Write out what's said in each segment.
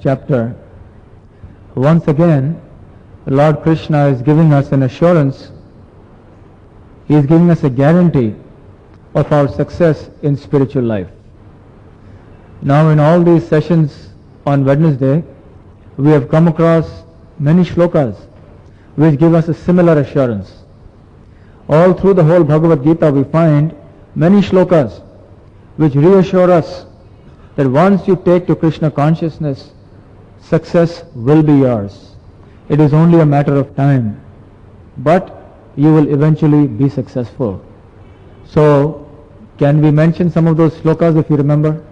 chapter, once again, Lord Krishna is giving us an assurance. He is giving us a guarantee of our success in spiritual life. Now, in all these sessions on Wednesday, we have come across many shlokas which give us a similar assurance. All through the whole Bhagavad Gita we find many shlokas which reassure us that once you take to Krishna consciousness, success will be yours. It is only a matter of time, but you will eventually be successful. So, can we mention some of those shlokas if you remember?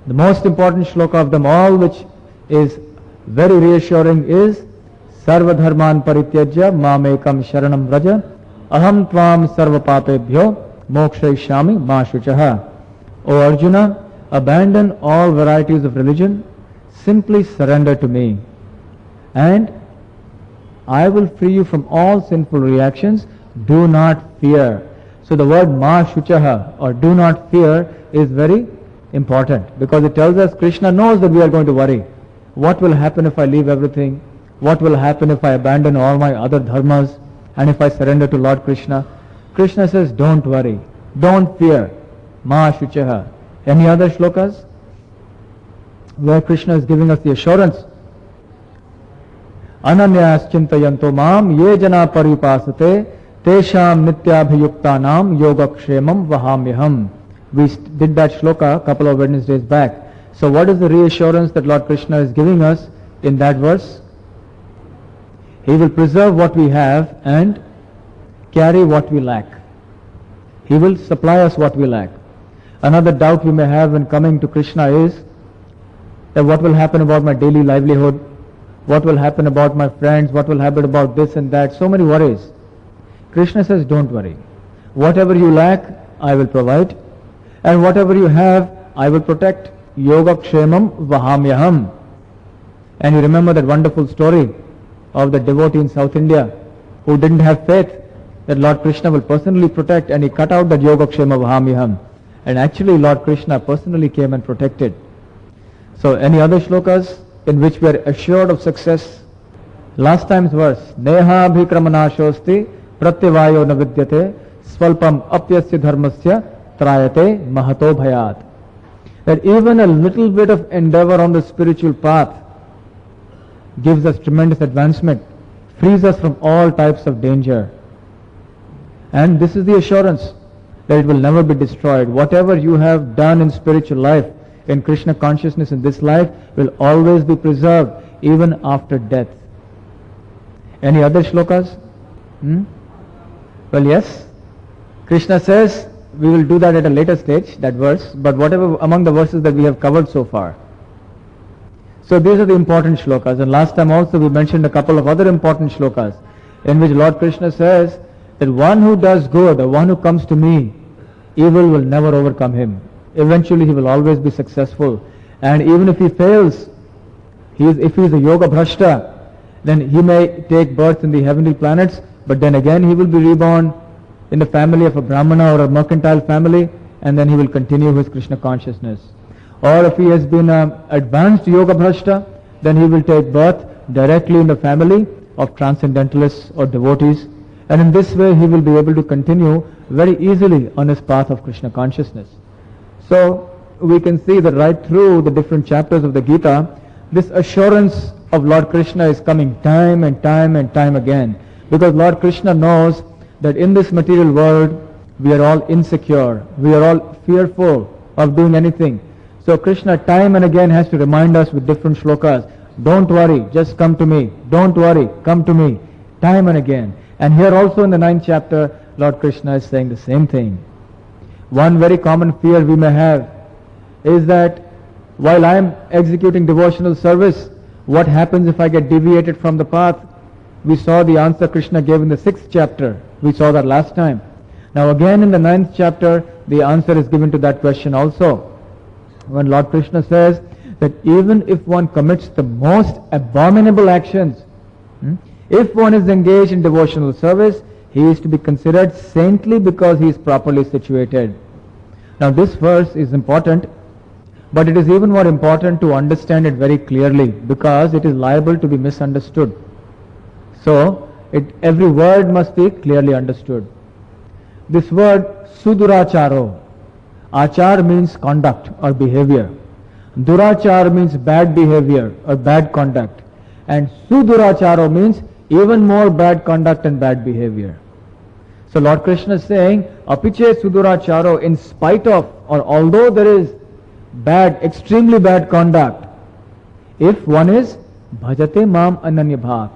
The most important shloka of them all, which is very reassuring, is Sarva dharman parityajya mamekam sharanam vraja aham tvam sarva papebhyo mokshayishyami ma shuchaha. O Arjuna, abandon all varieties of religion, simply surrender to me, and I will free you from all sinful reactions. Do not fear. So the word ma shuchaha, or do not fear, is very important, because it tells us Krishna knows that we are going to worry. What will happen if I leave everything? What will happen if I abandon all my other dharmas and if I surrender to Lord Krishna? Krishna says, don't worry, don't fear. Ma shuchaha. Any other shlokas where Krishna is giving us the assurance? Ananyas chintayanto mam ye jana paripasate tesham nityabhiyuktanam yogakshemam vahamyaham. We did that shloka a couple of Wednesdays back. So what is the reassurance that Lord Krishna is giving us in that verse? He will preserve what we have and carry what we lack. He will supply us what we lack. Another doubt we may have when coming to Krishna is that what will happen about my daily livelihood? What will happen about my friends? What will happen about this and that? So many worries. Krishna says, don't worry. Whatever you lack, I will provide. And whatever you have, I will protect. Yogakshemam vahamyaham. And you remember that wonderful story of the devotee in South India who didn't have faith that Lord Krishna will personally protect, and he cut out that Yogakshema vahamyaham. And actually Lord Krishna personally came and protected. So any other shlokas in which we are assured of success? Last time's verse, Neha bhikramanashosti pratyavayo navidyate swalpam apyasya dharmasya trayate mahato bhayat. That even a little bit of endeavor on the spiritual path gives us tremendous advancement, frees us from all types of danger. And this is the assurance that it will never be destroyed. Whatever you have done in spiritual life, in Krishna consciousness in this life, will always be preserved even after death. Any other shlokas? Well, yes. Krishna says we will do that at a later stage, that verse, but whatever among the verses that we have covered so far. So these are the important shlokas, and last time also we mentioned a couple of other important shlokas in which Lord Krishna says that one who does good, or one who comes to me, evil will never overcome him. Eventually he will always be successful, and even if he fails, if he is a yoga bhrashta, then he may take birth in the heavenly planets, but then again he will be reborn in the family of a brahmana or a mercantile family, and then he will continue his Krishna consciousness. Or if he has been an advanced yoga bhrashta, then he will take birth directly in the family of transcendentalists or devotees, and in this way he will be able to continue very easily on his path of Krishna consciousness. So we can see that right through the different chapters of the Gita, this assurance of Lord Krishna is coming time and time and time again, because Lord Krishna knows that in this material world we are all insecure, we are all fearful of doing anything. So Krishna time and again has to remind us with different shlokas, don't worry, just come to me, don't worry, come to me, time and again. And here also in the 9th chapter, Lord Krishna is saying the same thing. One very common fear we may have is that while I am executing devotional service, what happens if I get deviated from the path? We saw the answer Krishna gave in the 6th chapter. We saw that last time. Now again in the 9th chapter, the answer is given to that question also. When Lord Krishna says that even if one commits the most abominable actions, if one is engaged in devotional service, he is to be considered saintly because he is properly situated. Now this verse is important. But it is even more important to understand it very clearly, because it is liable to be misunderstood. So, every word must be clearly understood. This word suduracharo, achar means conduct or behavior. Durachar means bad behavior or bad conduct. And suduracharo means even more bad conduct and bad behavior. So Lord Krishna is saying, apiche suduracharo, in spite of, or although there is bad, extremely bad conduct, if one is bhajate mam ananya bhak,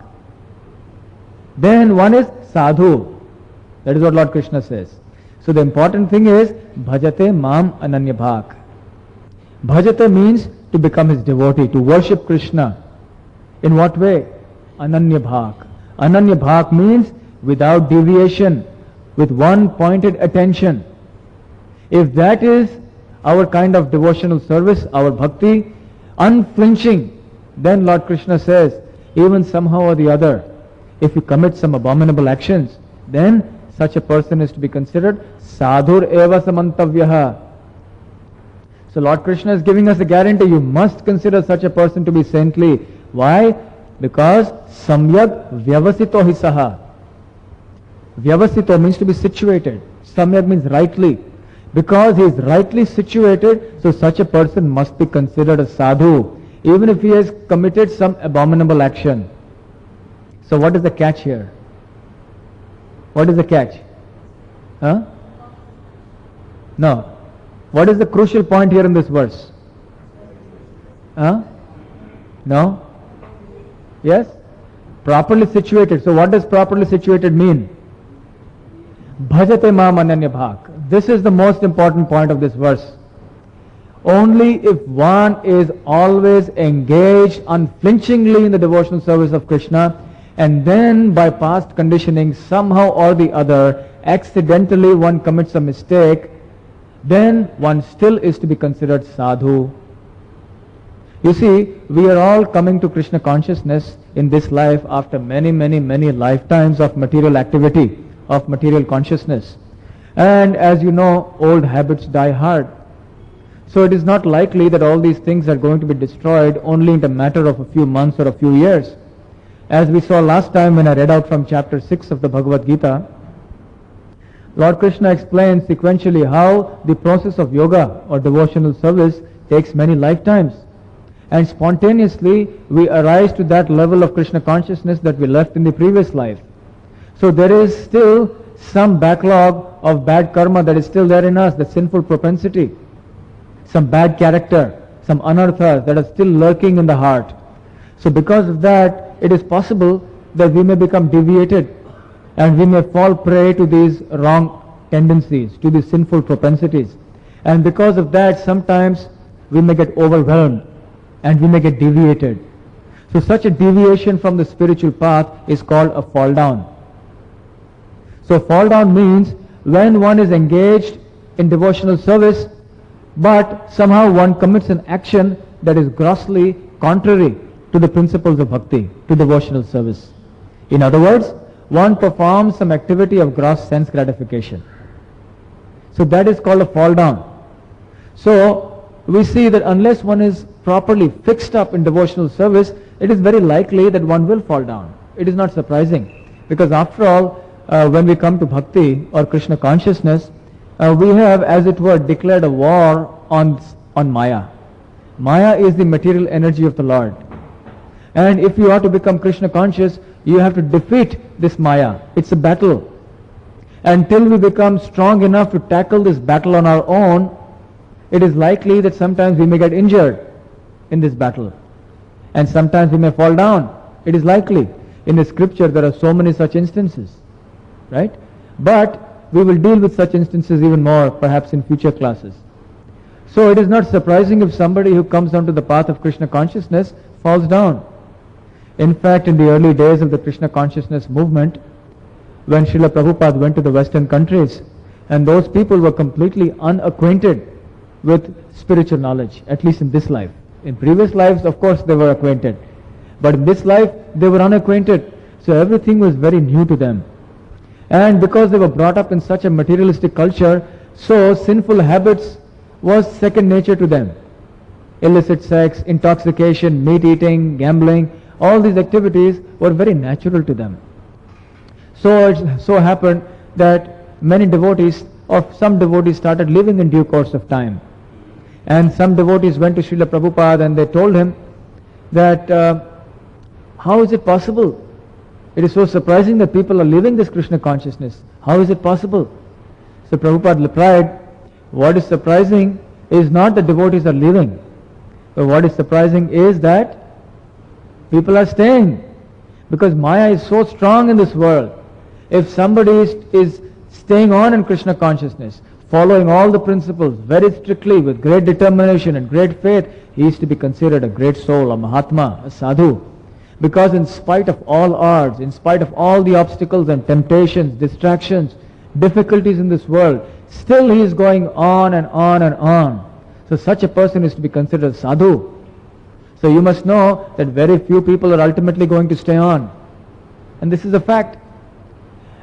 then one is sadhu. That is what Lord Krishna says. So the important thing is bhajate mam ananya bhak. Bhajate means to become his devotee, to worship Krishna. In what way? Ananya bhak. Ananya bhak means without deviation, with one pointed attention. If that is our kind of devotional service, our bhakti, unflinching, then Lord Krishna says, even somehow or the other, if you commit some abominable actions, then such a person is to be considered sadhur eva samantavyaha. So Lord Krishna is giving us a guarantee, you must consider such a person to be saintly. Why? Because samyak vyavasito hisaha. Vyavasito means to be situated. Samyak means rightly. Because he is rightly situated, so such a person must be considered a sadhu, even if he has committed some abominable action. So what is the catch here? What is the catch? Huh? No. What is the crucial point here in this verse? Huh? No? Yes? Properly situated. So what does properly situated mean? Bhajate mam ananya bhak. This is the most important point of this verse. Only if one is always engaged unflinchingly in the devotional service of Krishna, and then by past conditioning somehow or the other, accidentally one commits a mistake, then one still is to be considered sadhu. You see, we are all coming to Krishna consciousness in this life after many lifetimes of material activity, of material consciousness. And as you know, old habits die hard. So it is not likely that all these things are going to be destroyed only in a matter of a few months or a few years. As we saw last time when I read out from chapter 6 of the Bhagavad Gita, Lord Krishna explains sequentially how the process of yoga or devotional service takes many lifetimes. And spontaneously we arise to that level of Krishna consciousness that we left in the previous life. So there is still some backlog of bad karma that is still there in us, the sinful propensity, some bad character, some anarthas that are still lurking in the heart. So because of that, it is possible that we may become deviated and we may fall prey to these wrong tendencies, to these sinful propensities. And because of that, sometimes we may get overwhelmed and we may get deviated. So such a deviation from the spiritual path is called a fall down. So fall down means when one is engaged in devotional service, but somehow one commits an action that is grossly contrary to the principles of bhakti, to devotional service. In other words, one performs some activity of gross sense gratification. So that is called a fall down. So we see that unless one is properly fixed up in devotional service, it is very likely that one will fall down. It is not surprising, because after all, when we come to bhakti or Krishna consciousness, we have, as it were, declared a war on Maya. Maya is the material energy of the Lord. And if you are to become Krishna conscious, you have to defeat this Maya. It's a battle. Until we become strong enough to tackle this battle on our own, it is likely that sometimes we may get injured in this battle. And sometimes we may fall down. It is likely. In the scripture there are so many such instances. Right? But we will deal with such instances even more perhaps in future classes. So it is not surprising if somebody who comes onto the path of Krishna consciousness falls down. In fact, in the early days of the Krishna consciousness movement, when Srila Prabhupada went to the Western countries, and those people were completely unacquainted with spiritual knowledge, at least in this life. In previous lives, of course, they were acquainted. But in this life, they were unacquainted. So everything was very new to them. And because they were brought up in such a materialistic culture, so sinful habits was second nature to them. illicit sex, intoxication, meat eating, gambling, all these activities were very natural to them. So it so happened that many devotees, or some devotees, started living in due course of time. And some devotees went to Srila Prabhupada and they told him that how is it possible? It is so surprising that people are living this Krishna consciousness. How is it possible? So Prabhupada replied, what is surprising is not that devotees are living, but what is surprising is that people are staying. Because Maya is so strong in this world. If somebody is staying on in Krishna consciousness, following all the principles very strictly with great determination and great faith, he is to be considered a great soul, a Mahatma, a sadhu. Because in spite of all odds, in spite of all the obstacles and temptations, distractions, difficulties in this world, still he is going on and on and on. So such a person is to be considered a sadhu. So you must know that very few people are ultimately going to stay on. And this is a fact.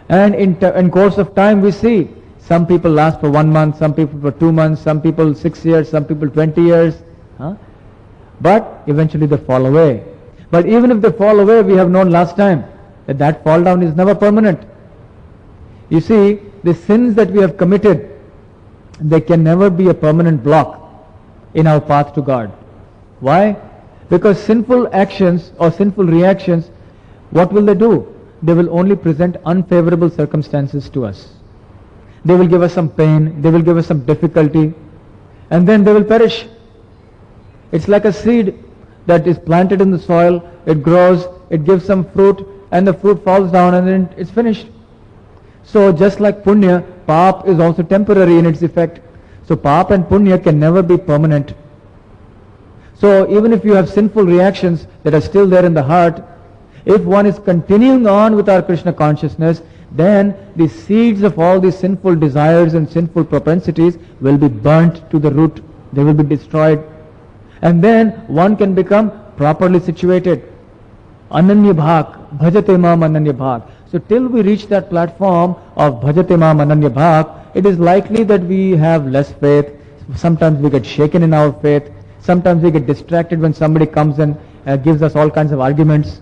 And in course of time we see, some people last for 1 month, some people for 2 months, some people 6 years, some people 20 years. But eventually they fall away. But even if they fall away, we have known last time that that fall down is never permanent. You see, the sins that we have committed, they can never be a permanent block in our path to God. Why? Because sinful actions or sinful reactions, what will they do? They will only present unfavorable circumstances to us. They will give us some pain, they will give us some difficulty, and then they will perish. It's like a seed that is planted in the soil, it grows, it gives some fruit, and the fruit falls down and then it's finished. So just like punya, pap is also temporary in its effect. So pap and punya can never be permanent. So even if you have sinful reactions that are still there in the heart, if one is continuing on with our Krishna consciousness, then the seeds of all these sinful desires and sinful propensities will be burnt to the root. They will be destroyed. And then one can become properly situated. Ananya bhak, bhajate mam ananya bhak. So till we reach that platform of bhajate mam ananya bhak, it is likely that we have less faith. Sometimes we get shaken in our faith. Sometimes we get distracted when somebody comes and gives us all kinds of arguments.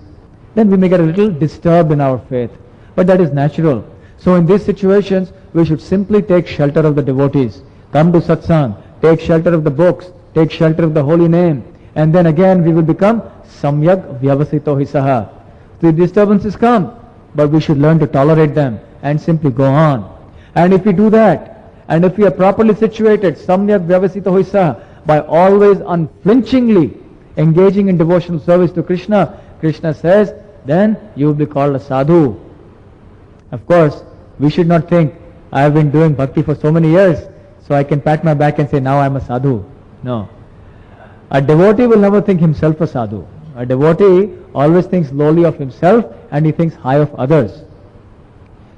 Then we may get a little disturbed in our faith. But that is natural. So in these situations, we should simply take shelter of the devotees. Come to satsang, take shelter of the books, take shelter of the holy name. And then again we will become samyak vyavasito hisaha. The disturbances come, but we should learn to tolerate them and simply go on. And if we do that, and if we are properly situated, samyak vyavasito hisaha, by always unflinchingly engaging in devotional service to Krishna, Krishna says, then you will be called a sadhu. Of course, we should not think, I have been doing bhakti for so many years, so I can pat my back and say, now I am a sadhu. No. A devotee will never think himself a sadhu. A devotee always thinks lowly of himself and he thinks high of others.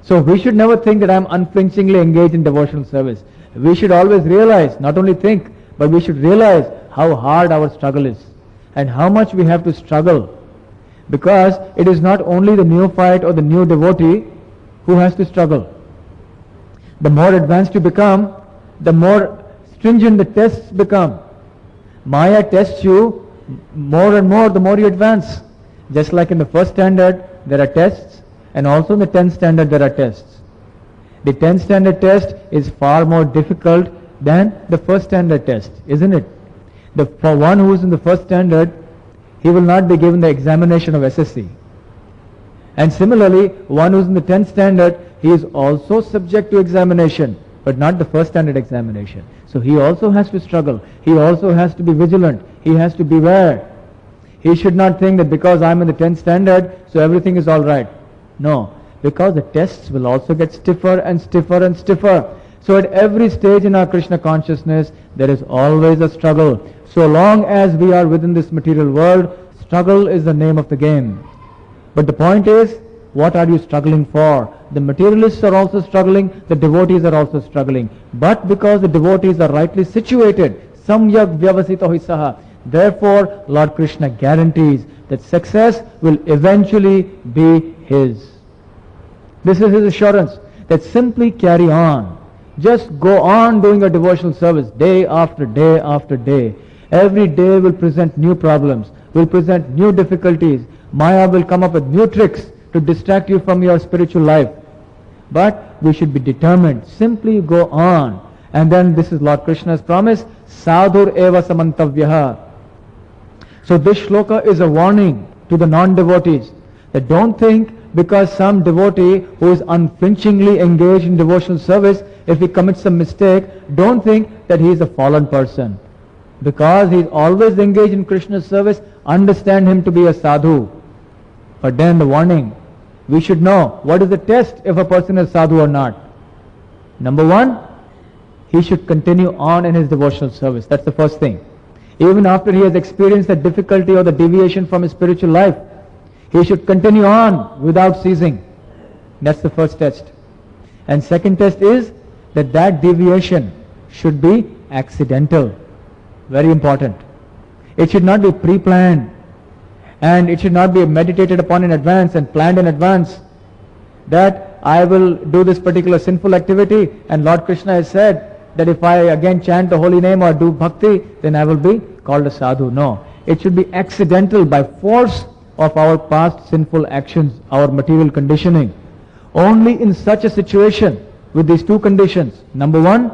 So we should never think that I am unflinchingly engaged in devotional service. We should always realize, not only think, but we should realize how hard our struggle is and how much we have to struggle. Because it is not only the neophyte or the new devotee who has to struggle. The more advanced you become, the more stringent the tests become. Maya tests you more and more the more you advance. Just like in the first standard there are tests, and also in the 10th standard there are tests. The 10th standard test is far more difficult than the first standard test, isn't it? For one who is in the first standard, he will not be given the examination of SSC. And similarly, one who is in the 10th standard, he is also subject to examination, but not the first standard examination. So he also has to struggle. He also has to be vigilant. He has to beware. He should not think that because I am in the 10th standard, so everything is all right. No, because the tests will also get stiffer and stiffer and stiffer. So at every stage in our Krishna consciousness, there is always a struggle. So long as we are within this material world, struggle is the name of the game. But the point is, what are you struggling for? The materialists are also struggling, the devotees are also struggling. But because the devotees are rightly situated, samyak vyavasito hisaha, therefore Lord Krishna guarantees that success will eventually be his. This is his assurance, that simply carry on. Just go on doing a devotional service day after day after day. Every day will present new problems, will present new difficulties. Maya will come up with new tricks to distract you from your spiritual life. But we should be determined. Simply go on. And then this is Lord Krishna's promise, sadhur eva samantavyaha. So this shloka is a warning to the non-devotees that don't think because some devotee who is unflinchingly engaged in devotional service, if he commits a mistake, don't think that he is a fallen person. Because he is always engaged in Krishna's service, understand him to be a sadhu. But then the warning, we should know what is the test if a person is sadhu or not. Number one, he should continue on in his devotional service. That's the first thing. Even after he has experienced the difficulty or the deviation from his spiritual life, he should continue on without ceasing. That's the first test. And second test is that that deviation should be accidental. Very important. It should not be pre-planned, and it should not be meditated upon in advance and planned in advance that I will do this particular sinful activity, and Lord Krishna has said that if I again chant the holy name or do bhakti, then I will be called a sadhu. No. It should be accidental by force of our past sinful actions, our material conditioning. Only in such a situation, with these two conditions. Number one,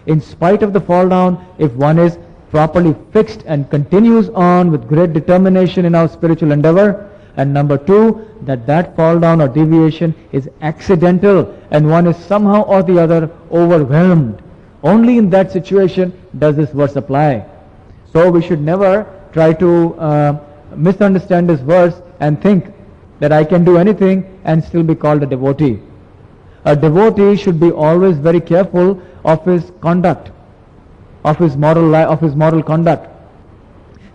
in spite of the fall down, if one is properly fixed and continues on with great determination in our spiritual endeavor. And number two, that fall down or deviation is accidental and one is somehow or the other overwhelmed. Only in that situation does this verse apply. So we should never try to misunderstand this verse and think that I can do anything and still be called a devotee. A devotee should be always very careful of his conduct, of his moral conduct.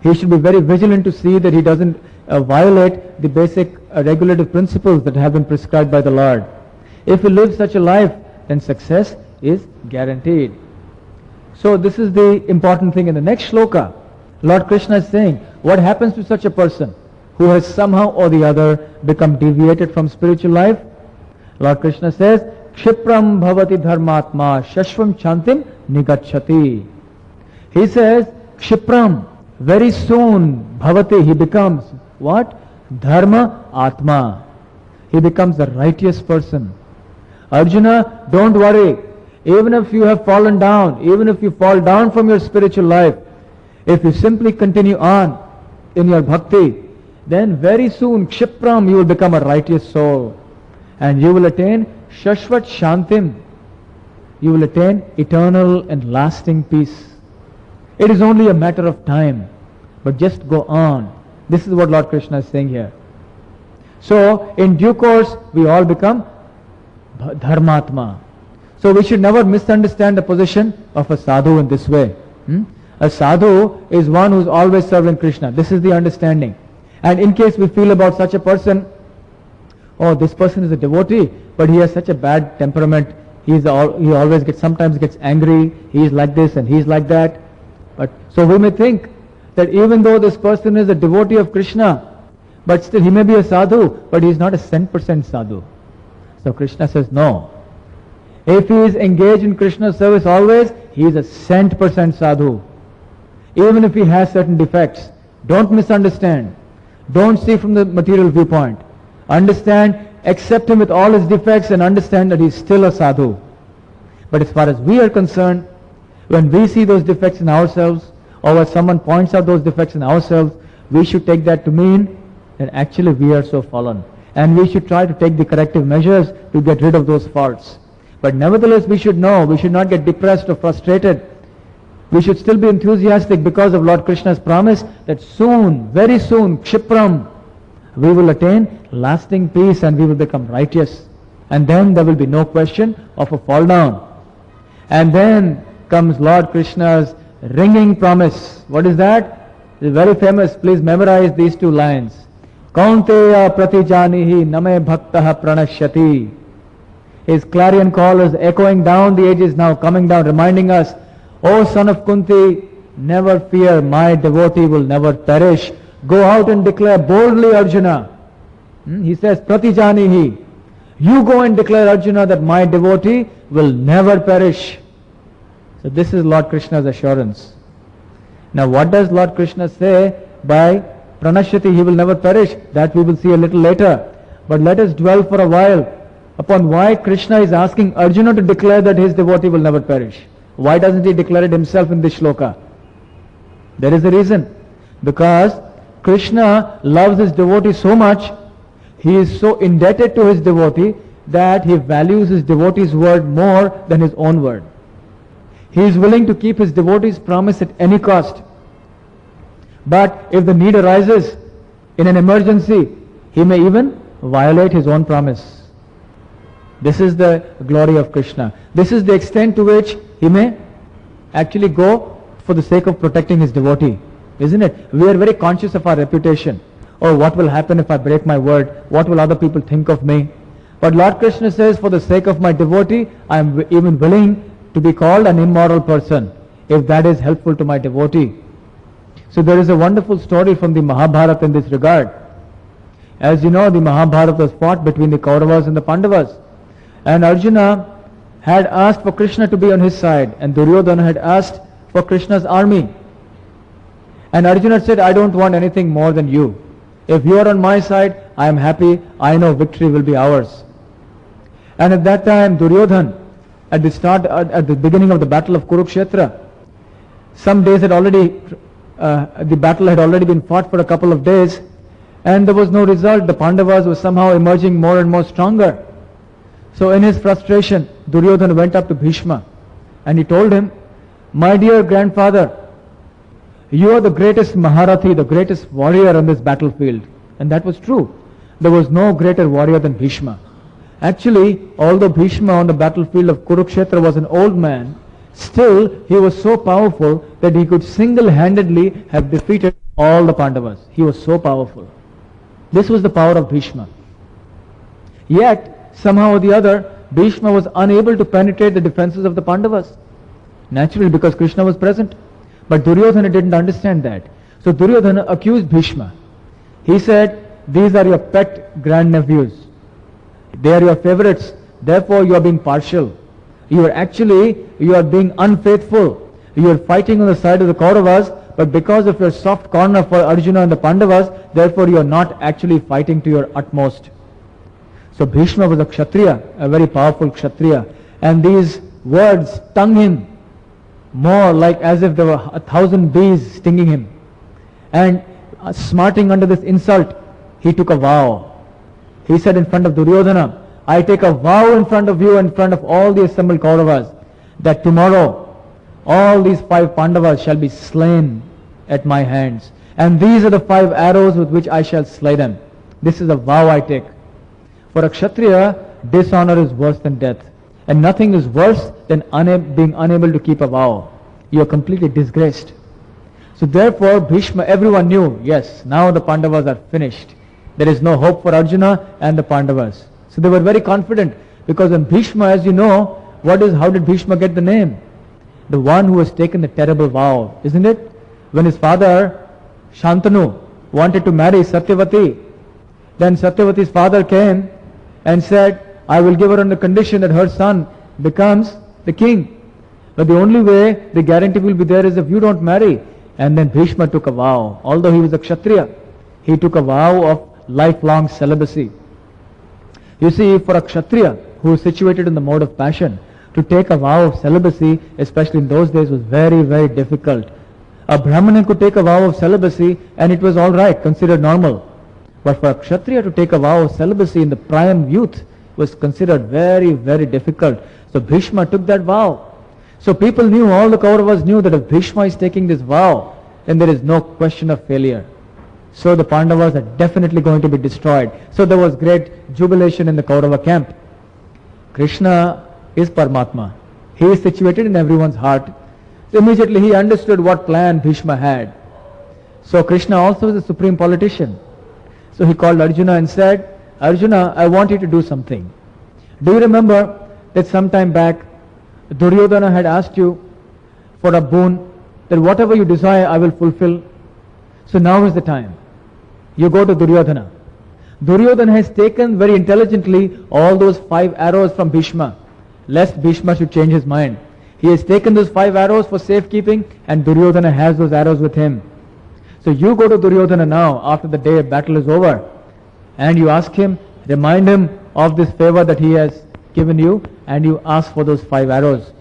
He should be very vigilant to see that he doesn't violate the basic regulative principles that have been prescribed by the Lord. If he lives such a life, then success is guaranteed. So this is the important thing. In the next shloka, Lord Krishna is saying, what happens to such a person who has somehow or the other become deviated from spiritual life? Lord Krishna says, Kshipram bhavati dharmatma shashvam chantim nigachati. He says, Kshipram, very soon, bhavati, he becomes what? Dharma atma. He becomes a righteous person. Arjuna, don't worry. Even if you have fallen down, even if you fall down from your spiritual life, if you simply continue on in your bhakti, then very soon, Kshipram, you will become a righteous soul. And you will attain Shashvat Shantim. You will attain eternal and lasting peace. It is only a matter of time. But just go on. This is what Lord Krishna is saying here. So, in due course, we all become Dharmatma. So we should never misunderstand the position of a sadhu in this way. A sadhu is one who is always serving Krishna. This is the understanding. And in case we feel about such a person, oh, this person is a devotee, but he has such a bad temperament. He always sometimes gets angry. He is like this and he is like that. But so we may think that even though this person is a devotee of Krishna, but still he may be a sadhu, but he is not a 100% sadhu. So Krishna says no. If he is engaged in Krishna's service always, he is a 100% sadhu. Even if he has certain defects, don't misunderstand. Don't see from the material viewpoint. Understand, accept him with all his defects and understand that he is still a sadhu. But as far as we are concerned, when we see those defects in ourselves, or when someone points out those defects in ourselves, we should take that to mean that actually we are so fallen. And we should try to take the corrective measures to get rid of those faults. But nevertheless, we should know, we should not get depressed or frustrated. We should still be enthusiastic because of Lord Krishna's promise that soon, very soon, Kshipram, we will attain lasting peace and we will become righteous. And then there will be no question of a fall down. And then comes Lord Krishna's ringing promise. What is that? It is very famous. Please memorize these two lines. Kaunteya pratijanihi name bhaktaha pranashyati. His clarion call is echoing down the ages now, coming down, reminding us, O son of Kunti, never fear, my devotee will never perish. Go out and declare boldly, Arjuna. He says, Pratijanihi. You go and declare, Arjuna, that my devotee will never perish. So this is Lord Krishna's assurance. Now what does Lord Krishna say by Pranashyati, he will never perish? That we will see a little later. But let us dwell for a while upon why Krishna is asking Arjuna to declare that his devotee will never perish. Why doesn't he declare it himself in this shloka? There is a reason. Because Krishna loves his devotee so much, he is so indebted to his devotee that he values his devotee's word more than his own word. He is willing to keep his devotee's promise at any cost. But if the need arises in an emergency, he may even violate his own promise. This is the glory of Krishna. This is the extent to which he may actually go for the sake of protecting his devotee. Isn't it? We are very conscious of our reputation. Oh, what will happen if I break my word? What will other people think of me? But Lord Krishna says, for the sake of my devotee, I am even willing to be called an immoral person, if that is helpful to my devotee. So there is a wonderful story from the Mahabharata in this regard. As you know, the Mahabharata was fought between the Kauravas and the Pandavas. And Arjuna had asked for Krishna to be on his side, and Duryodhana had asked for Krishna's army. And Arjuna said, I don't want anything more than you. If you are on my side, I am happy. I know victory will be ours. And at that time, Duryodhana, at the beginning of the battle of Kurukshetra, some days had already, the battle had already been fought for a couple of days, and there was no result. The Pandavas were somehow emerging more and more stronger. So in his frustration, Duryodhana went up to Bhishma, and he told him, my dear grandfather, you are the greatest Maharathi, the greatest warrior on this battlefield. And that was true. There was no greater warrior than Bhishma. Actually, although Bhishma on the battlefield of Kurukshetra was an old man, still he was so powerful that he could single-handedly have defeated all the Pandavas. He was so powerful. This was the power of Bhishma. Yet, somehow or the other, Bhishma was unable to penetrate the defenses of the Pandavas. Naturally, because Krishna was present. But Duryodhana didn't understand that. So Duryodhana accused Bhishma. He said, these are your pet grandnephews. They are your favorites. Therefore you are being partial. You are being unfaithful. You are fighting on the side of the Kauravas, but because of your soft corner for Arjuna and the Pandavas, therefore you are not actually fighting to your utmost. So Bhishma was a Kshatriya, a very powerful Kshatriya. And these words stung him more like as if there were 1,000 bees stinging him. And smarting under this insult, he took a vow. He said in front of Duryodhana, I take a vow in front of you and in front of all the assembled Kauravas that tomorrow all these 5 Pandavas shall be slain at my hands. And these are the 5 arrows with which I shall slay them. This is a vow I take. For a Kshatriya, dishonor is worse than death. And nothing is worse than being unable to keep a vow. You are completely disgraced. So therefore Bhishma, everyone knew, yes, now the Pandavas are finished. There is no hope for Arjuna and the Pandavas. So they were very confident, because when Bhishma, as you know, how did Bhishma get the name? The one who has taken the terrible vow, isn't it? When his father, Shantanu, wanted to marry Satyavati, then Satyavati's father came and said, I will give her on the condition that her son becomes the king. But the only way the guarantee will be there is if you don't marry. And then Bhishma took a vow. Although he was a Kshatriya, he took a vow of lifelong celibacy. You see, for a Kshatriya who is situated in the mode of passion, to take a vow of celibacy, especially in those days, was very, very difficult. A Brahmana could take a vow of celibacy and it was all right, considered normal. But for a Kshatriya to take a vow of celibacy in the prime youth was considered very, very difficult. So Bhishma took that vow. So people knew, all the Kauravas knew that if Bhishma is taking this vow, then there is no question of failure. So the Pandavas are definitely going to be destroyed. So there was great jubilation in the Kaurava camp. Krishna is Paramatma. He is situated in everyone's heart. So immediately he understood what plan Bhishma had. So Krishna also is a supreme politician. So he called Arjuna and said, Arjuna, I want you to do something. Do you remember that some time back Duryodhana had asked you for a boon, that whatever you desire I will fulfill? So now is the time. You go to Duryodhana. Duryodhana has taken very intelligently all those 5 arrows from Bhishma, lest Bhishma should change his mind. He has taken those 5 arrows for safekeeping, and Duryodhana has those arrows with him. So you go to Duryodhana now, after the day of battle is over, and you ask him, remind him of this favor that he has given you, and you ask for those 5 arrows.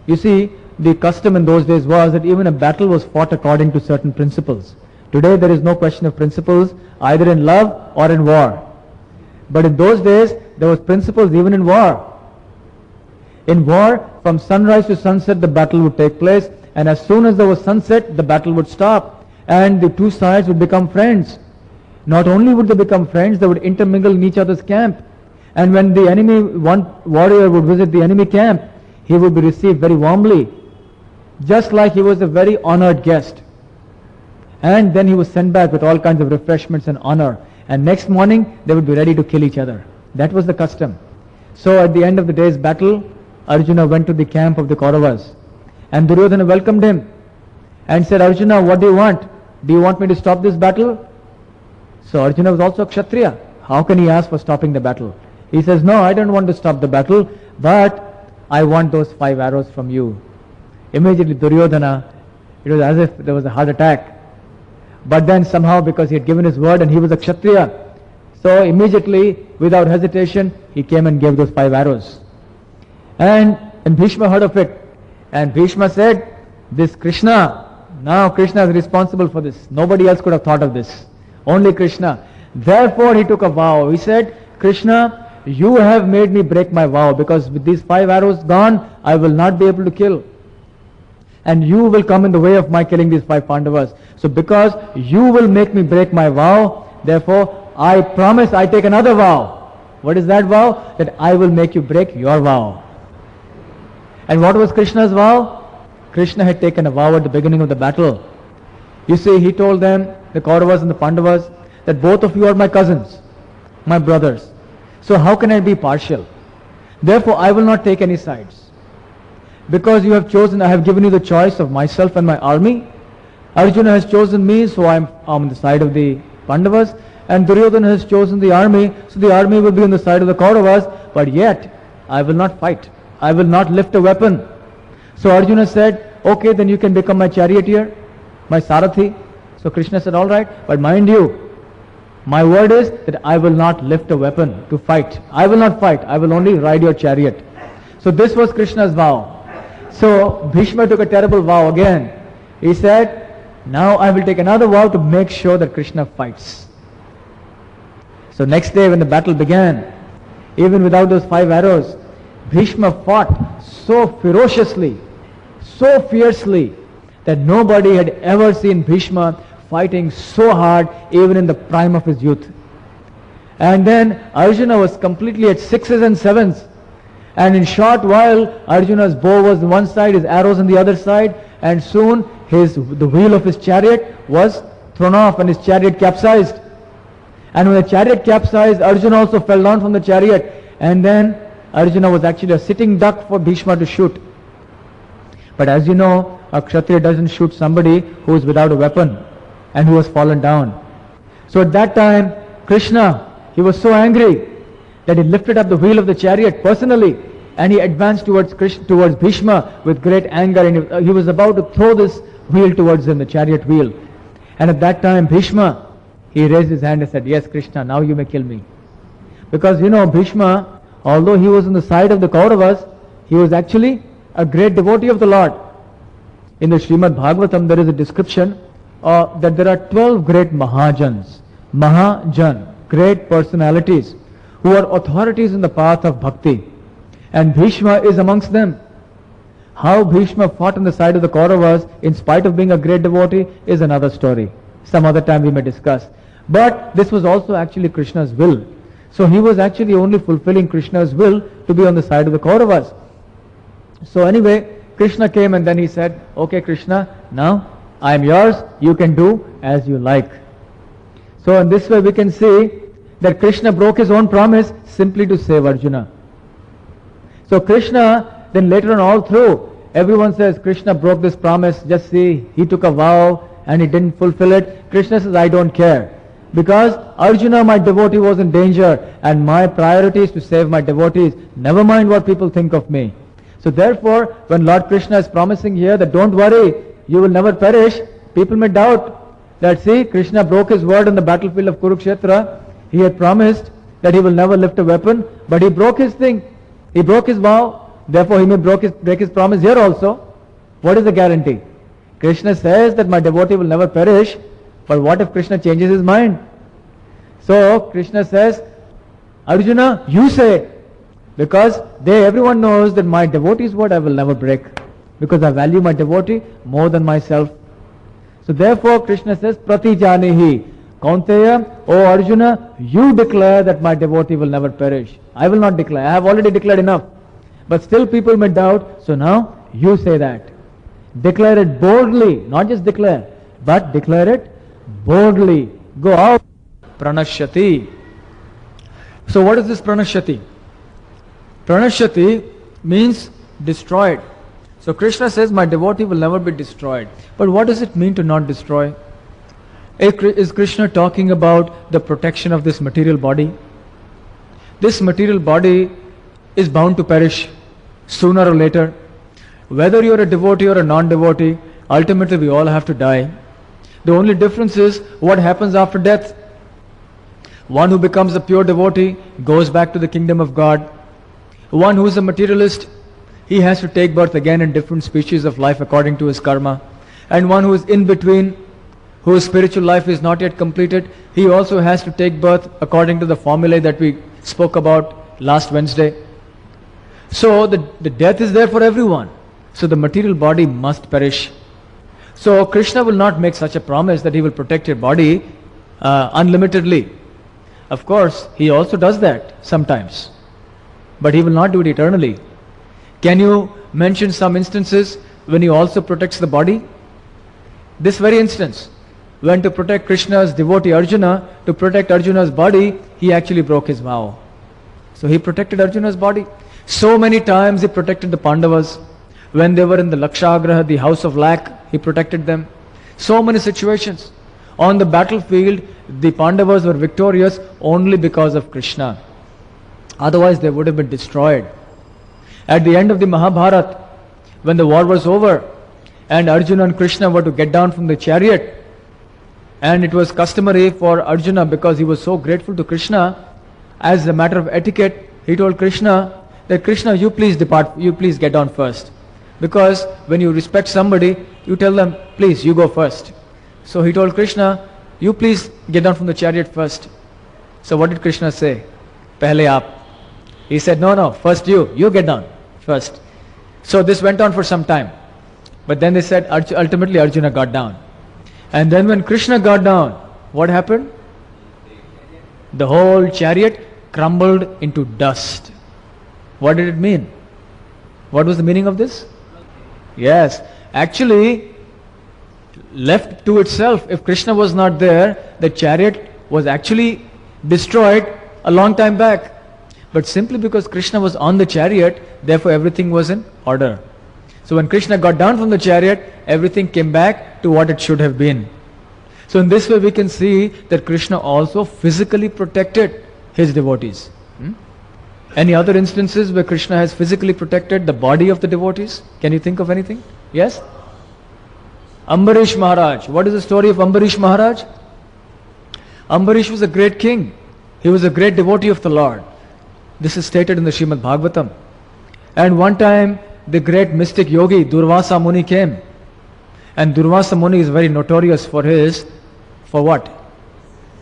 You see, the custom in those days was that even a battle was fought according to certain principles. Today there is no question of principles, either in love or in war. But in those days, there was principles even in war. In war, from sunrise to sunset, the battle would take place, and as soon as there was sunset, the battle would stop, and the two sides would become friends. Not only would they become friends, they would intermingle in each other's camp. And when the enemy, one warrior would visit the enemy camp, he would be received very warmly, just like he was a very honored guest. And then he was sent back with all kinds of refreshments and honor. And next morning, they would be ready to kill each other. That was the custom. So at the end of the day's battle, Arjuna went to the camp of the Kauravas. And Duryodhana welcomed him and said, Arjuna, what do you want? Do you want me to stop this battle? So Arjuna was also a Kshatriya. How can he ask for stopping the battle? He says, no, I don't want to stop the battle, but I want those 5 arrows from you. Immediately Duryodhana, it was as if there was a heart attack. But then somehow, because he had given his word and he was a Kshatriya, so immediately, without hesitation, he came and gave those 5 arrows. And Bhishma heard of it. And Bhishma said, this Krishna, now Krishna is responsible for this. Nobody else could have thought of this. Only Krishna. Therefore he took a vow. He said, Krishna, you have made me break my vow, because with these 5 arrows gone, I will not be able to kill. And you will come in the way of my killing these 5 Pandavas. So because you will make me break my vow, therefore I promise I take another vow. What is that vow? That I will make you break your vow. And what was Krishna's vow? Krishna had taken a vow at the beginning of the battle. You see, he told them, the Kauravas and the Pandavas, that both of you are my cousins, my brothers. So how can I be partial? Therefore I will not take any sides. Because you have chosen, I have given you the choice of myself and my army. Arjuna has chosen me, so I am on the side of the Pandavas. And Duryodhana has chosen the army, so the army will be on the side of the Kauravas. But yet, I will not fight. I will not lift a weapon. So Arjuna said, okay, then you can become my charioteer, my Sarathi. So Krishna said, all right, but mind you, my word is that I will not lift a weapon to fight. I will not fight. I will only ride your chariot. So this was Krishna's vow. So Bhishma took a terrible vow again. He said, now I will take another vow to make sure that Krishna fights. So next day when the battle began, even without those 5 arrows, Bhishma fought so ferociously, so fiercely, that nobody had ever seen Bhishma fighting so hard even in the prime of his youth. And then Arjuna was completely at 6s and 7s. And in short while, Arjuna's bow was on one side, his arrows on the other side, and soon the wheel of his chariot was thrown off and his chariot capsized. And when the chariot capsized, Arjuna also fell down from the chariot. And then Arjuna was actually a sitting duck for Bhishma to shoot. But as you know, a Kshatriya doesn't shoot somebody who is without a weapon and who has fallen down. So at that time, Krishna, he was so angry that he lifted up the wheel of the chariot personally, and he advanced towards Bhishma with great anger, and he was about to throw this wheel towards him, the chariot wheel. And at that time, Bhishma, he raised his hand and said, yes, Krishna, now you may kill me. Because you know, Bhishma, although he was on the side of the Kauravas, he was actually a great devotee of the Lord. In the Srimad Bhagavatam, there is a description that there are 12 great Mahajans, Mahajan, great personalities, who are authorities in the path of bhakti. And Bhishma is amongst them. How Bhishma fought on the side of the Kauravas in spite of being a great devotee is another story. Some other time we may discuss. But this was also actually Krishna's will. So he was actually only fulfilling Krishna's will to be on the side of the Kauravas. So anyway, Krishna came and then he said, okay Krishna, now I am yours, you can do as you like. So in this way we can see that Krishna broke his own promise simply to save Arjuna. So Krishna, then later on all through, everyone says Krishna broke this promise, just see, he took a vow and he didn't fulfill it. Krishna says, I don't care. Because Arjuna, my devotee, was in danger and my priority is to save my devotees. Never mind what people think of me. So therefore, when Lord Krishna is promising here that don't worry, you will never perish, people may doubt that, see, Krishna broke his word on the battlefield of Kurukshetra. He had promised that he will never lift a weapon, but he broke his thing. He broke his vow. Therefore, he may break his promise here also. What is the guarantee? Krishna says that my devotee will never perish, but what if Krishna changes his mind? So Krishna says, Arjuna, you say, because everyone knows that my devotee's word I will never break, because I value my devotee more than myself. So therefore Krishna says, Prati Janihi, Kaunteya, O Arjuna, you declare that my devotee will never perish. I will not declare. I have already declared enough. But still people may doubt, so now you say that. Declare it boldly, not just declare, but declare it boldly. Go out. Pranashyati. So what is this pranashyati? Pranashyati means destroyed. So Krishna says my devotee will never be destroyed. But what does it mean to not destroy? Is Krishna talking about the protection of this material body? This material body is bound to perish sooner or later. Whether you are a devotee or a non-devotee, ultimately we all have to die. The only difference is what happens after death. One who becomes a pure devotee goes back to the kingdom of God. One who is a materialist, he has to take birth again in different species of life according to his karma. And one who is in between, whose spiritual life is not yet completed, he also has to take birth according to the formulae that we spoke about last Wednesday. So the death is there for everyone. So the material body must perish. So Krishna will not make such a promise that he will protect your body unlimitedly. Of course, he also does that sometimes. But he will not do it eternally. Can you mention some instances when he also protects the body? This very instance, when to protect Krishna's devotee Arjuna, to protect Arjuna's body, he actually broke his vow. So he protected Arjuna's body. So many times he protected the Pandavas. When they were in the Lakshagraha, the house of lack, he protected them. So many situations. On the battlefield, the Pandavas were victorious only because of Krishna. Otherwise they would have been destroyed. At the end of the Mahabharata, when the war was over, and Arjuna and Krishna were to get down from the chariot, and it was customary for Arjuna, because he was so grateful to Krishna, as a matter of etiquette, he told Krishna that, Krishna, you please depart, you please get down first. Because when you respect somebody, you tell them, please, you go first. So he told Krishna, you please get down from the chariot first. So what did Krishna say? Pehle aap. He said, no, first you get down first. So this went on for some time. But then they said, ultimately Arjuna got down. And then when Krishna got down, what happened? The whole chariot crumbled into dust. What did it mean? What was the meaning of this? Yes, actually, left to itself, if Krishna was not there, the chariot was actually destroyed a long time back. But simply because Krishna was on the chariot, therefore everything was in order. So when Krishna got down from the chariot, everything came back to what it should have been. So in this way we can see that Krishna also physically protected his devotees. Any other instances where Krishna has physically protected the body of the devotees? Can you think of anything? Yes? Ambarish Maharaj. What is the story of Ambarish Maharaj? Ambarish was a great king. He was a great devotee of the Lord. This is stated in the Srimad Bhagavatam. And one time the great mystic yogi Durvasa Muni came. And Durvasa Muni is very notorious for what?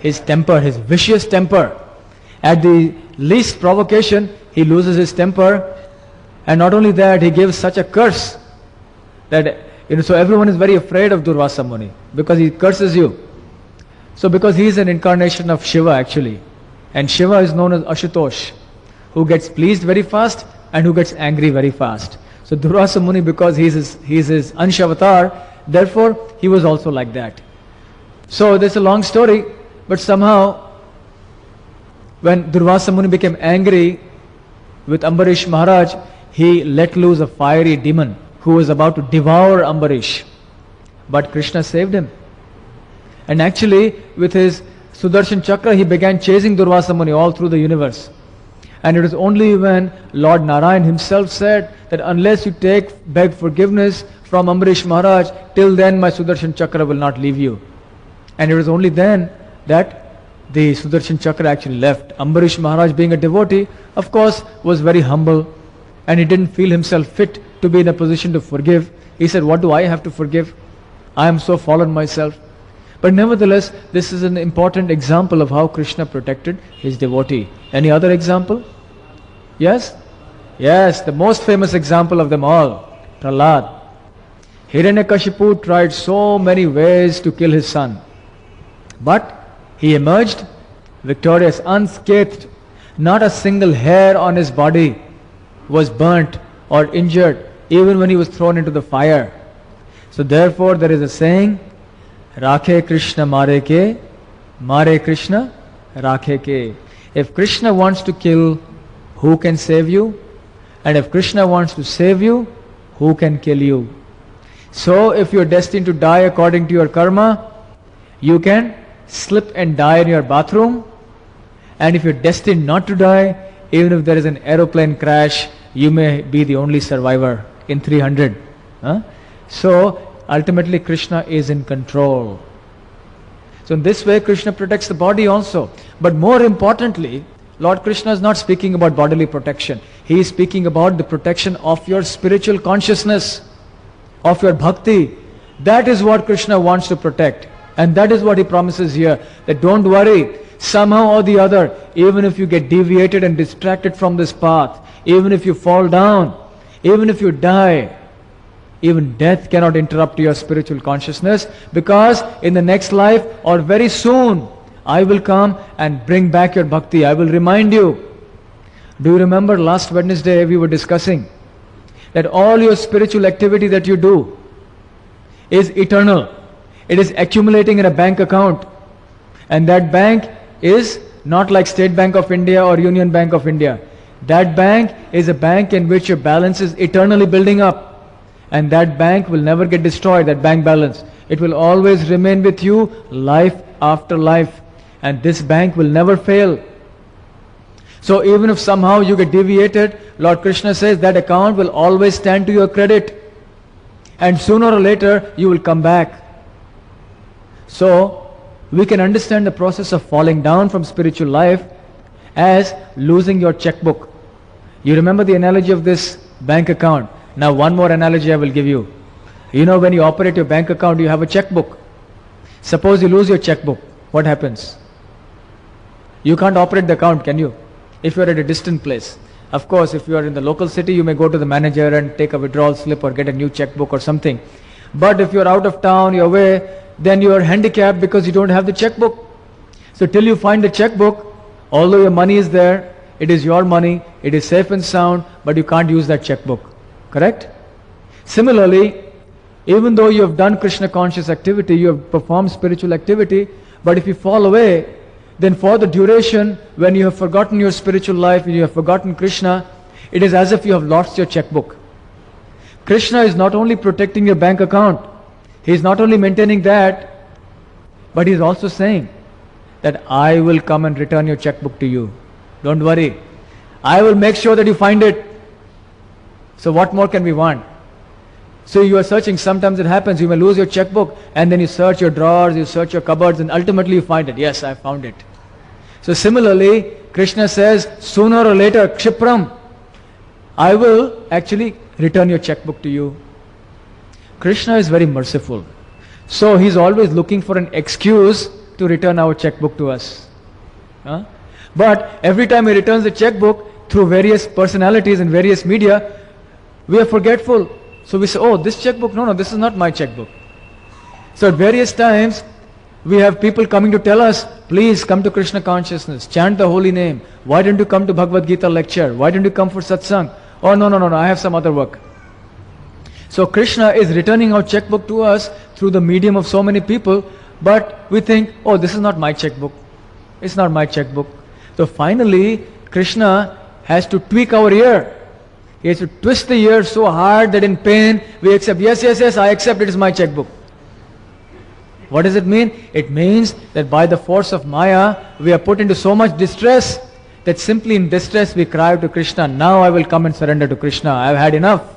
His temper, his vicious temper. At the least provocation, he loses his temper, and not only that, he gives such a curse that so everyone is very afraid of Durvasa Muni because he curses you. So because he is an incarnation of Shiva actually, and Shiva is known as Ashutosh, who gets pleased very fast and who gets angry very fast. So Durvasa Muni, because he is his Ansha avatar, therefore he was also like that. So there's a long story, but somehow when Durvasa Muni became angry with Ambarish Maharaj, he let loose a fiery demon who was about to devour Ambarish. But Krishna saved him. And actually, with his Sudarshan Chakra, he began chasing Durvasa Muni all through the universe. And it was only when Lord Narayan himself said that unless you beg forgiveness from Ambarish Maharaj, till then my Sudarshan Chakra will not leave you. And it was only then that the Sudarshan Chakra actually left. Ambarish Maharaj, being a devotee, of course, was very humble, and he didn't feel himself fit to be in a position to forgive. He said, what do I have to forgive? I am so fallen myself. But nevertheless, this is an important example of how Krishna protected his devotee. Any other example? Yes? Yes, the most famous example of them all, Prahlad. Hiranyakashipu tried so many ways to kill his son. But he emerged victorious, unscathed. Not a single hair on his body was burnt or injured, even when he was thrown into the fire. So therefore there is a saying, Rakhe Krishna Mare Krishna Rakhe ke. If Krishna wants to kill, who can save you? And if Krishna wants to save you, who can kill you? So if you are destined to die according to your karma, you can slip and die in your bathroom. And if you are destined not to die, even if there is an aeroplane crash, you may be the only survivor in 300. So ultimately Krishna is in control. So in this way Krishna protects the body also. But more importantly, Lord Krishna is not speaking about bodily protection. He is speaking about the protection of your spiritual consciousness, of your bhakti. That is what Krishna wants to protect. And that is what he promises here, that don't worry, somehow or the other, even if you get deviated and distracted from this path, even if you fall down, even if you die, even death cannot interrupt your spiritual consciousness, because in the next life or very soon, I will come and bring back your bhakti. I will remind you. Do you remember last Wednesday we were discussing that all your spiritual activity that you do is eternal. It is accumulating in a bank account. And that bank is not like State Bank of India or Union Bank of India. That bank is a bank in which your balance is eternally building up. And that bank will never get destroyed, that bank balance. It will always remain with you life after life. And this bank will never fail. So even if somehow you get deviated, Lord Krishna says that account will always stand to your credit. And sooner or later you will come back. So we can understand the process of falling down from spiritual life as losing your checkbook. You remember the analogy of this bank account. Now one more analogy I will give you. You know, when you operate your bank account, you have a checkbook. Suppose you lose your checkbook, what happens? You can't operate the account, can you? If you are at a distant place. Of course, if you are in the local city, you may go to the manager and take a withdrawal slip or get a new checkbook or something. But if you are out of town, you are away, then you are handicapped because you don't have the checkbook. So till you find the checkbook, although your money is there, it is your money, it is safe and sound, but you can't use that checkbook. Correct? Similarly, even though you have done Krishna conscious activity, you have performed spiritual activity, but if you fall away, then for the duration when you have forgotten your spiritual life and you have forgotten Krishna, it is as if you have lost your checkbook. Krishna is not only protecting your bank account, he is not only maintaining that, but he is also saying that I will come and return your checkbook to you. Don't worry. I will make sure that you find it. So what more can we want? So you are searching, sometimes it happens, you may lose your checkbook and then you search your drawers, you search your cupboards and ultimately you find it. Yes, I found it. So similarly, Krishna says, sooner or later, Kshipram, I will actually return your checkbook to you. Krishna is very merciful. So he's always looking for an excuse to return our checkbook to us. But every time he returns the checkbook through various personalities and various media, we are forgetful. So we say, oh, this checkbook, no, this is not my checkbook. So at various times, we have people coming to tell us, please come to Krishna consciousness, chant the holy name. Why don't you come to Bhagavad Gita lecture? Why don't you come for satsang? Oh, no, I have some other work. So Krishna is returning our checkbook to us through the medium of so many people, but we think, oh, this is not my checkbook. It's not my checkbook. So finally, Krishna has to tweak our ear. He has to twist the ear so hard that in pain we accept, yes, I accept, it is my checkbook. What does it mean? It means that by the force of Maya, we are put into so much distress that simply in distress we cry out to Krishna, now I will come and surrender to Krishna, I have had enough.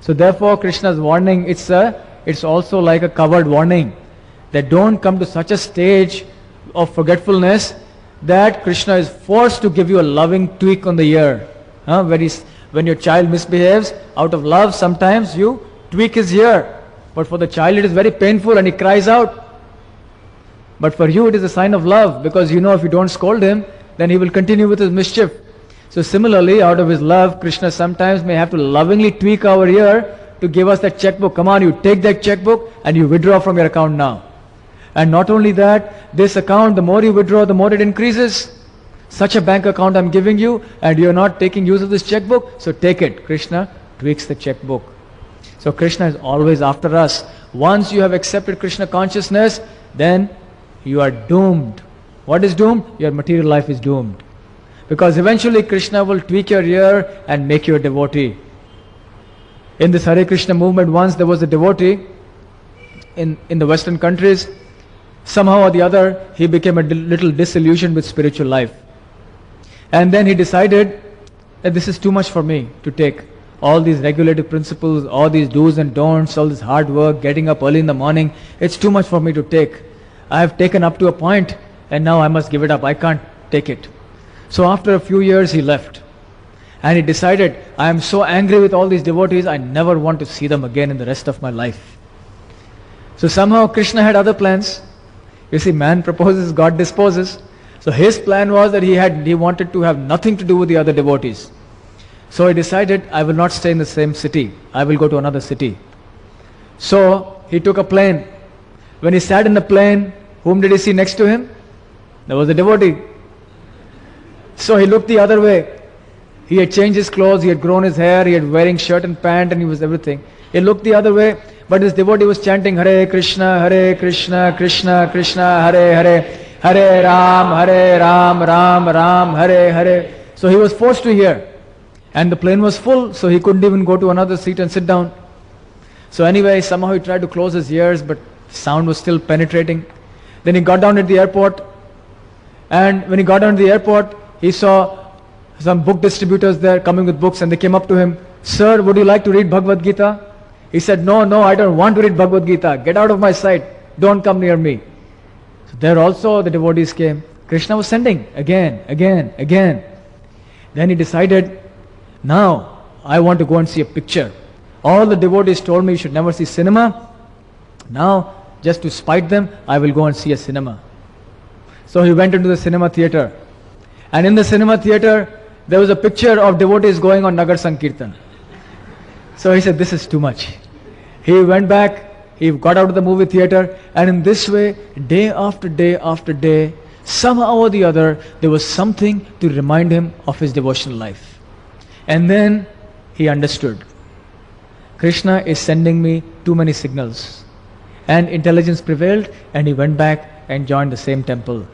So therefore Krishna's warning, it's also like a covered warning, that don't come to such a stage of forgetfulness that Krishna is forced to give you a loving tweak on the ear. When your child misbehaves, out of love sometimes you tweak his ear. But for the child it is very painful and he cries out. But for you it is a sign of love, because you know if you don't scold him, then he will continue with his mischief. So similarly, out of his love, Krishna sometimes may have to lovingly tweak our ear to give us that checkbook. Come on, you take that checkbook and you withdraw from your account now. And not only that, this account, the more you withdraw, the more it increases. Such a bank account I'm giving you, and you're not taking use of this checkbook, so take it. Krishna tweaks the checkbook. So Krishna is always after us. Once you have accepted Krishna consciousness, then you are doomed. What is doomed? Your material life is doomed. Because eventually Krishna will tweak your ear and make you a devotee. In this Hare Krishna movement, once there was a devotee in the Western countries. Somehow or the other, he became a little disillusioned with spiritual life. And then he decided that this is too much for me to take. All these regulative principles, all these do's and don'ts, all this hard work, getting up early in the morning, it's too much for me to take. I have taken up to a point and now I must give it up. I can't take it. So after a few years he left. And he decided, I am so angry with all these devotees, I never want to see them again in the rest of my life. So somehow Krishna had other plans. You see, man proposes, God disposes. So his plan was that he wanted to have nothing to do with the other devotees. So he decided, I will not stay in the same city. I will go to another city. So he took a plane. When he sat in the plane, whom did he see next to him? There was a devotee. So he looked the other way. He had changed his clothes, he had grown his hair, he had wearing shirt and pant, and he was everything. He looked the other way, but this devotee was chanting Hare Krishna, Krishna Krishna, Hare Hare, Hare Ram, Ram Ram, Hare Hare. So he was forced to hear. And the plane was full, so he couldn't even go to another seat and sit down. So anyway, somehow he tried to close his ears, but sound was still penetrating. Then he got down at the airport, and when he got down to the airport, he saw some book distributors there coming with books, and they came up to him. Sir, would you like to read Bhagavad Gita? He said, no, I don't want to read Bhagavad Gita. Get out of my sight. Don't come near me. So there also the devotees came. Krishna was sending again. Then he decided, now I want to go and see a picture. All the devotees told me you should never see cinema. Now, just to spite them, I will go and see a cinema. So he went into the cinema theater. And in the cinema theater, there was a picture of devotees going on Nagar Sankirtan. So he said, this is too much. He went back, he got out of the movie theater, and in this way, day after day after day, somehow or the other, there was something to remind him of his devotional life. And then he understood. Krishna is sending me too many signals. And intelligence prevailed, and he went back and joined the same temple.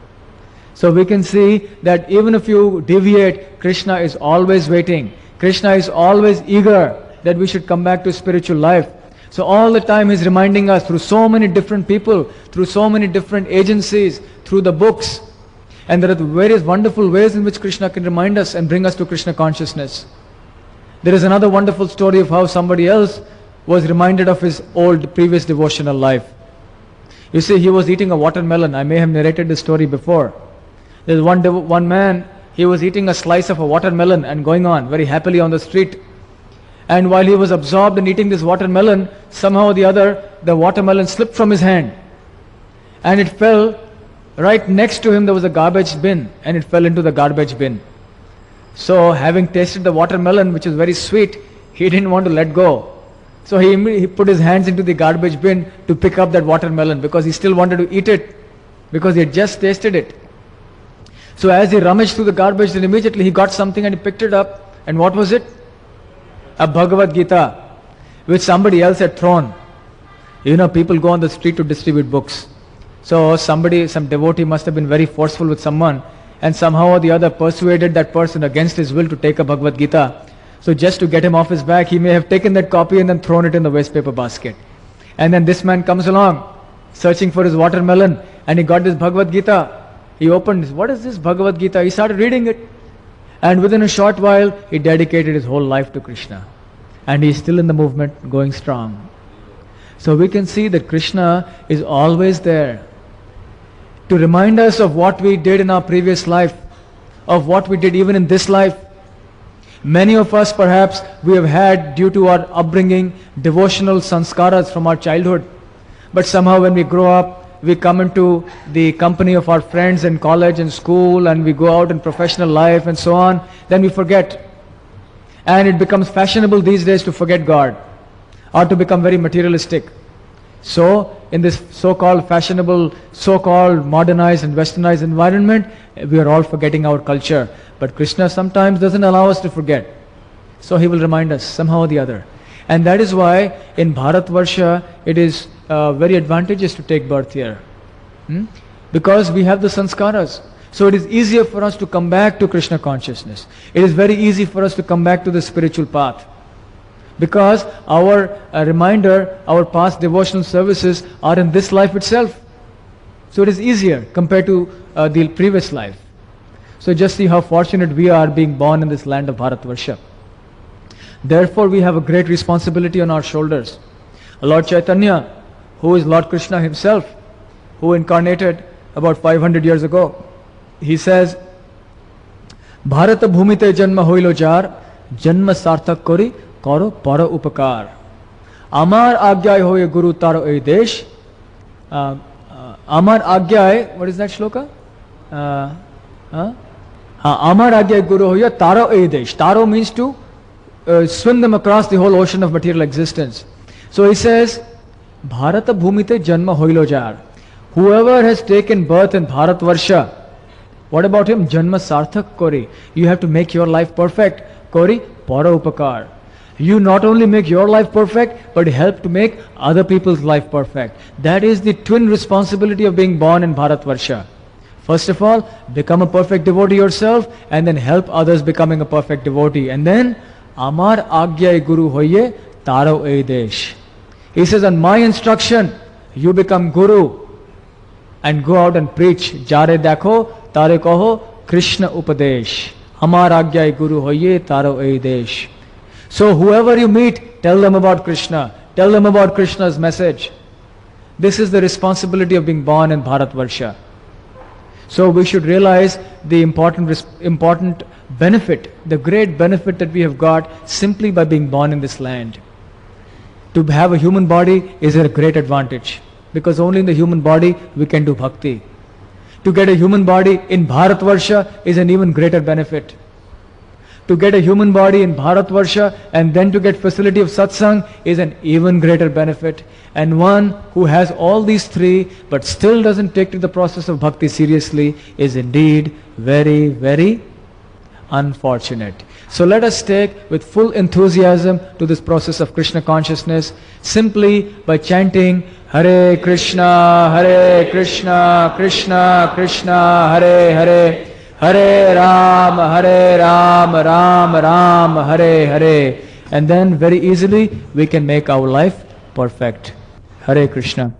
So we can see that even if you deviate, Krishna is always waiting. Krishna is always eager that we should come back to spiritual life. So all the time he's reminding us through so many different people, through so many different agencies, through the books. And there are various wonderful ways in which Krishna can remind us and bring us to Krishna consciousness. There is another wonderful story of how somebody else was reminded of his old previous devotional life. You see, he was eating a watermelon. I may have narrated this story before. There's one man, he was eating a slice of a watermelon and going on very happily on the street. And while he was absorbed in eating this watermelon, somehow or the other, the watermelon slipped from his hand. And it fell right next to him. There was a garbage bin, and it fell into the garbage bin. So having tasted the watermelon, which is very sweet, he didn't want to let go. So he put his hands into the garbage bin to pick up that watermelon, because he still wanted to eat it, because he had just tasted it. So as he rummaged through the garbage, then immediately he got something and he picked it up. And what was it? A Bhagavad Gita, which somebody else had thrown. You know, people go on the street to distribute books. So some devotee must have been very forceful with someone, and somehow or the other persuaded that person against his will to take a Bhagavad Gita. So just to get him off his back, he may have taken that copy and then thrown it in the waste paper basket. And then this man comes along, searching for his watermelon, and he got this Bhagavad Gita. He opened, what is this Bhagavad Gita? He started reading it. And within a short while, he dedicated his whole life to Krishna. And he is still in the movement, going strong. So we can see that Krishna is always there to remind us of what we did in our previous life, of what we did even in this life. Many of us perhaps we have had, due to our upbringing, devotional sanskaras from our childhood. But somehow when we grow up, we come into the company of our friends in college and school, and we go out in professional life and so on, then we forget. And it becomes fashionable these days to forget God, or to become very materialistic. So, in this so-called fashionable, so-called modernized and westernized environment, we are all forgetting our culture. But Krishna sometimes doesn't allow us to forget. So he will remind us somehow or the other. And that is why in Bharatvarsha it is very advantageous to take birth here. Because we have the sanskaras. So it is easier for us to come back to Krishna consciousness. It is very easy for us to come back to the spiritual path. Because our reminder, our past devotional services are in this life itself. So it is easier compared to the previous life. So just see how fortunate we are being born in this land of Bharatvarsha. Therefore we have a great responsibility on our shoulders. Lord Chaitanya, who is Lord Krishna himself, who incarnated about 500 years ago, he says, Bharata bhumite janma hoilo jar, janma sarthak kori karo para upakar. Amar agyay hoye guru taro ei desh. Amar agyay, what is that shloka? Amar agyay guru hoye taro ei desh. Taro means to swim them across the whole ocean of material existence. So he says, Bharata bhumite janma hoilo jar. Whoever has taken birth in Bharatvarsha, what about him? Janma sarthak kori. You have to make your life perfect. Kori para upakar. You not only make your life perfect, but help to make other people's life perfect. That is the twin responsibility of being born in Bharatvarsha. First of all, become a perfect devotee yourself, and then help others becoming a perfect devotee. And then, Amar Agyai Guru Hoye Taro Ei Desh. He says, on my instruction, you become Guru and go out and preach. Jare Dakho, Tare Koho, Krishna Upadesh. Amar Agyai Guru Hoye Taro Ei Desh. So whoever you meet, tell them about Krishna. Tell them about Krishna's message. This is the responsibility of being born in Bharatvarsha. So we should realize the important benefit, the great benefit that we have got simply by being born in this land. To have a human body is a great advantage, because only in the human body we can do bhakti. To get a human body in Bharatvarsha is an even greater benefit. To get a human body in Bharatvarsha and then to get facility of satsang is an even greater benefit. And one who has all these three but still doesn't take to the process of bhakti seriously is indeed very, very unfortunate. So let us take with full enthusiasm to this process of Krishna consciousness simply by chanting Hare Krishna, Krishna Krishna, Hare Hare, Hare Ram, Ram Ram, Hare Hare. And then very easily we can make our life perfect. Hare Krishna.